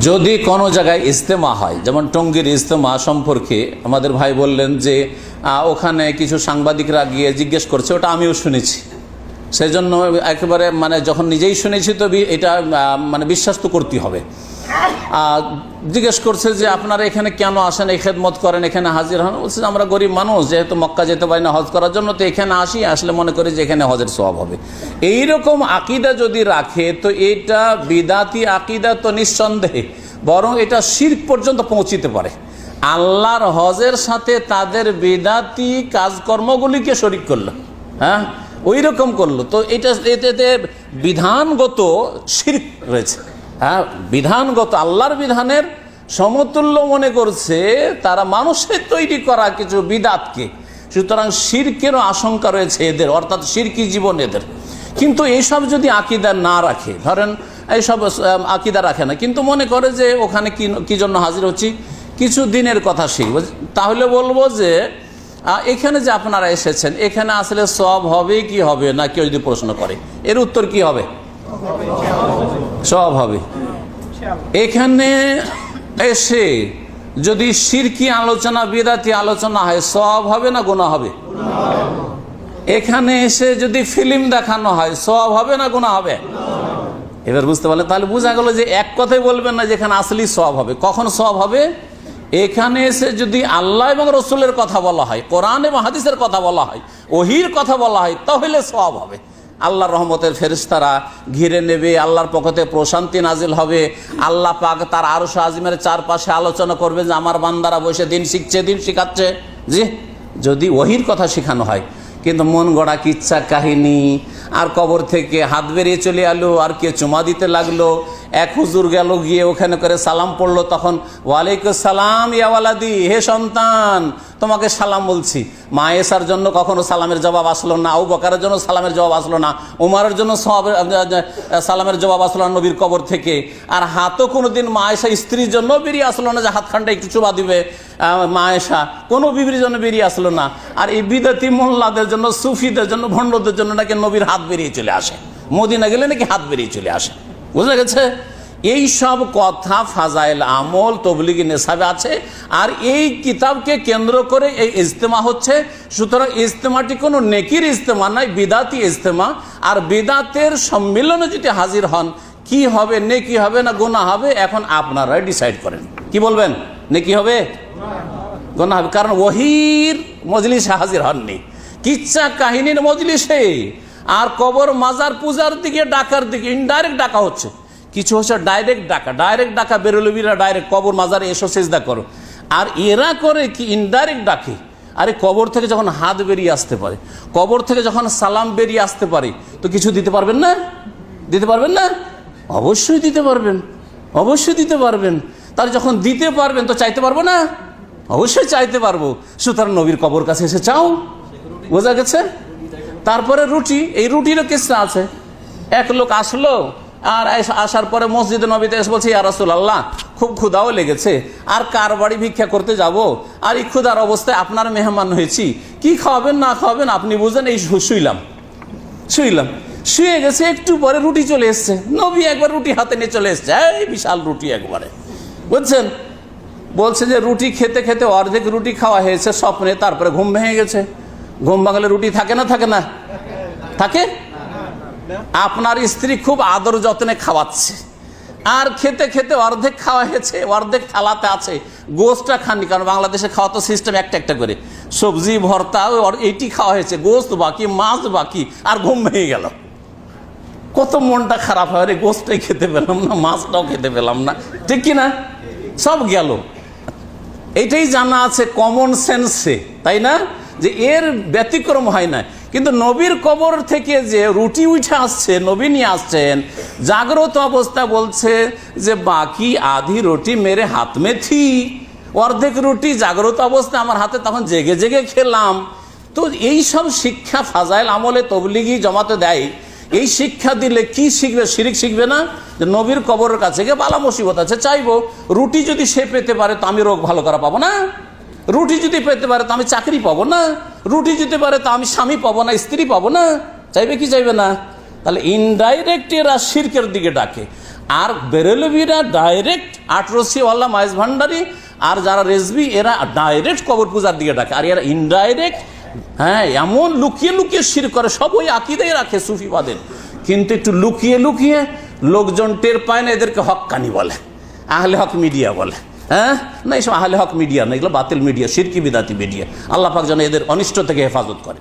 যদি কোনো জায়গায় ইজতেমা হয়, যেমন টঙ্গীর ইজতেমা সম্পর্কে আমাদের ভাই বললেন যে ওখানে কিছু সাংবাদিকরা গিয়ে জিজ্ঞেস করছে, ওটা আমিও শুনেছি, সেই জন্য একেবারে মানে যখন নিজেই শুনেছি তো এটা মানে বিশ্বাস তো করতেই হবে। জিজ্ঞেস করছে যে আপনারা এখানে কেন আসেন, এই খেদমত করেন, এখানে হাজির হন? বলছে যে আমরা গরিব মানুষ, যেহেতু মক্কা যেতে পারি না হজ করার জন্য, তো এখানে আসি, আসলে মনে করি যে এখানে হজের সওয়াব হবে। এইরকম আকিদা যদি রাখে তো এটা বিদাতি আকিদা তো নিঃসন্দেহে, বরং এটা শিরক পর্যন্ত পৌঁছিতে পারে। আল্লাহর হজের সাথে তাদের বিদাতি কাজকর্মগুলিকে শরিক করলো, হ্যাঁ ওই রকম করলো, তো এটাতে বিধানগত শিরক রয়েছে। হ্যাঁ, বিধানগত আল্লাহর বিধানের সমতুল্য মনে করছে তারা মানুষের তৈরি করা কিছু বিদাতকে, সুতরাং শিরকেরও আশঙ্কা রয়েছে এদের, অর্থাৎ শিরকি জীবন এদের। কিন্তু এইসব যদি আকিদা না রাখে, ধরেন এইসব আকিদা রাখে না, কিন্তু মনে করে যে ওখানে কি জন্য হাজির হচ্ছি, কিছু দিনের কথা শিখব, তাহলে বলবো যে এখানে যে আপনারা এসেছেন এখানে আসলে সওয়াব হবে কি হবে না, কেউ যদি প্রশ্ন করে এর উত্তর কি হবে? সওয়াব হবে। এখানে এসে যদি শিরকি আলোচনা বিদাতি আলোচনা হয় সওয়াব হবে না গুনাহ হবে? এখানে এসে যদি ফিল্ম দেখানো হয় সওয়াব হবে না গুনাহ হবে? এবার বুঝতে পারলেন? তাহলে বোঝা গেল যে এক কথাই বলবেন না যেখানে আসলেই সওয়াব হবে। কখন সওয়াব হবে? এখানে এসে যদি আল্লাহ এবং রসুলের কথা বলা হয়, কোরআন এবং হাদিসের কথা বলা হয়, ওহির কথা বলা হয়, তাহলে সওয়াব হবে। আল্লাহর রহমতের ফেরেশতারা ঘিরে নেবে, আল্লাহর পক্ষ থেকে প্রশান্তি নাজিল হবে, আল্লাহ পাক তার আরশ আজিমের চারপাশে আলোচনা করবে যে আমার বান্দারা বসে দিন শিখছে, দিন শিখাচ্ছে। জি, যদি ওহির কথা শেখানো হয়। কিন্তু মন গড়া কিচ্ছা কাহিনী, আর কবর থেকে হাত বেরিয়ে চলে এলো, আর কে চুমা দিতে লাগলো, এক হুজুর গেল গিয়ে ওখানে করে সালাম পড়লো, তখন ওয়ালাইকুম সালাম ইয়া ওয়ালাদি, হে সন্তান তোমাকে সালাম বলছি। মা এসার জন্য কখনো সালামের জবাব আসলো না, আবু বকরের জন্য সালামের জবাব আসলো না, উমারের জন্য সালামের জবাব আসলো না নবীর কবর থেকে। আর হাতও কোনোদিন মা এসা স্ত্রীর জন্য বেরিয়ে আসলো না যে হাতখানটা একটু চুমা দিবে, মা এসা কোনো বিবির জন্য বেরিয়ে আসলো না। আর এই বিদাতি মোল্লাদের জন্য, সুফিদের জন্য, ভণ্ডদের জন্য নাকি নবীর হাত বেরিয়ে চলে আসে, মদিনা গেলে নাকি হাত বেরিয়ে চলে আসে। বুঝা গেছে? এই সব কথা ফাজাইল আমল তবলিগি নেশাবে আছে, আর এই কিতাবকে কেন্দ্র করে এই ইজতেমা হচ্ছে। সুতরাং ইজতেমাটি কোনো নেকির ইজতেমা নয়, বিদাতি ইজতেমা। আর বিদাতের সম্মিলনে যদি হাজির হন কি হবে, নেকি হবে না গুনাহ হবে, এখন আপনারাই ডিসাইড করেন। কি বলবেন, নেকি হবে গুনাহ হবে? কারণ ওহির মজলিসে হাজির হননি, কিচ্ছা কাহিনীর মজলিসে। আর কবর মাজার পূজার দিকে ডাকার দিকে ইনডাইরেক্ট ডাকা হচ্ছে, কিছু হচ্ছে ডাইরেক্ট ডাকা। ডাইরেক্ট ডাকা বেরোলবিরা ডাইরেক্ট কবর মাজারে এসো সেজদা করো, আর এরা করে কি ইনডাইরেক্ট ডাকে। আরে কবর থেকে যখন হাত বেরিয়ে আসতে পারে, কবর থেকে যখন সালাম বেরিয়ে আসতে পারে, তো কিছু দিতে পারবেন না? দিতে পারবেন না? অবশ্যই দিতে পারবেন, অবশ্যই দিতে পারবেন। তার যখন দিতে পারবেন তো চাইতে পারবো না? অবশ্যই চাইতে পারবো। সুতরাং নবীর কবর কাছে এসে চাও। বোঝা গেছে? তারপরে রুটি, এই রুটিরও কিসা আছে। এক লোক আসলো, আর আসার পরে মসজিদে নবীতে এসে বলছে ইয়া রাসূলুল্লাহ খুব ক্ষুধাও লেগেছে, আর কার বাড়ি ভিক্ষা করতে যাব, আর এই ক্ষুধার অবস্থায় আপনার মেহমান হয়েছি, কি খাওয়াবেন না খাওয়াবেন আপনি বুঝেন। এই শুইলাম, শুয়ে গেছে, একটু পরে রুটি চলে এসছে। নবী একবার রুটি হাতে নিয়ে চলে এসছে, এই বিশাল রুটি একবারে, বুঝছেন। বলছে যে রুটি খেতে খেতে অর্ধেক রুটি খাওয়া হয়েছে স্বপ্নে, তারপরে ঘুম ভেঙে গেছে। ঘুম ভাঙলে রুটি থাকে না থাকে না? থাকে। আপনার স্ত্রী খুব আদর যত্নে খাওয়াচ্ছে, আর খেতে খেতে অর্ধেক খাওয়া হয়েছে, অর্ধেক থালাতে আছে, গোস্তটা খাননি। কারণ বাংলাদেশে খাওয়া তো সিস্টেম একটা একটা করে, সবজি ভর্তা এইটি খাওয়া হয়েছে, গোস্ত বাকি, মাছ বাকি, আর ঘুম ভেঙে গেল। কত মনটা খারাপ হয়, রে গোস্তটাই খেতে পেলাম না, মাছটাও খেতে পেলাম না, ঠিক কিনা? সব গেল। এইটাই জানা আছে কমন সেন্সে, তাই না, যে এর ব্যতিক্রম হয় না। কিন্তু নবীর কবর থেকে যে রুটি উঠে আসছে, নবী নিয়ে আসছেন জাগ্রত অবস্থা, বলছে যে বাকি আধি রুটি মেরে হাত মে থি, অর্ধেক রুটি জাগ্রত অবস্থা আমার হাতে, তখন জেগে জেগে খেলাম। তো এই সব শিক্ষা ফাজাইল আমলে তবলিগি জমাতে দেয়। এই শিক্ষা দিলে কি শিখবে? শিরিক শিখবে না? যে নবীর কবরের কাছে গিয়ে বালা মুসিবত আছে চাইবো, রুটি যদি সে পেতে পারে তো আমি রোগ ভালো করা পাবো না, রুটি যদি পেতে পারে তো আমি চাকরি পাবো না, রুটি যদি পারে তো আমি স্বামী পাবো না, স্ত্রী পাবো না। চাইবে কি চাইবে না? তাহলে ইনডাইরেক্ট এরা শিরকের দিকে ডাকে, আর বেরেলভিরা ডাইরেক্ট আটরসিওয়াল্লা, মাইজ ভান্ডারি আর যারা রেজবি, এরা ডাইরেক্ট কবর পূজার দিকে ডাকে, আর এরা ইনডাইরেক্ট, হ্যাঁ, এমন লুকিয়ে লুকিয়ে শির করে, সব ওই আকিদাই রাখে সুফিবাদের, কিন্তু একটু লুকিয়ে লুকিয়ে লোকজন টের পায় না, এদেরকে হক্কানি বলে, আহলে হক মিডিয়া বলে। হ্যাঁ, না, এইসব আহলে হক মিডিয়া না, এগুলো বাতিল মিডিয়া, শিরকি বিদাতি মিডিয়া। আল্লাহ পাক যেন এদের অনিষ্ট থেকে হেফাজত করে।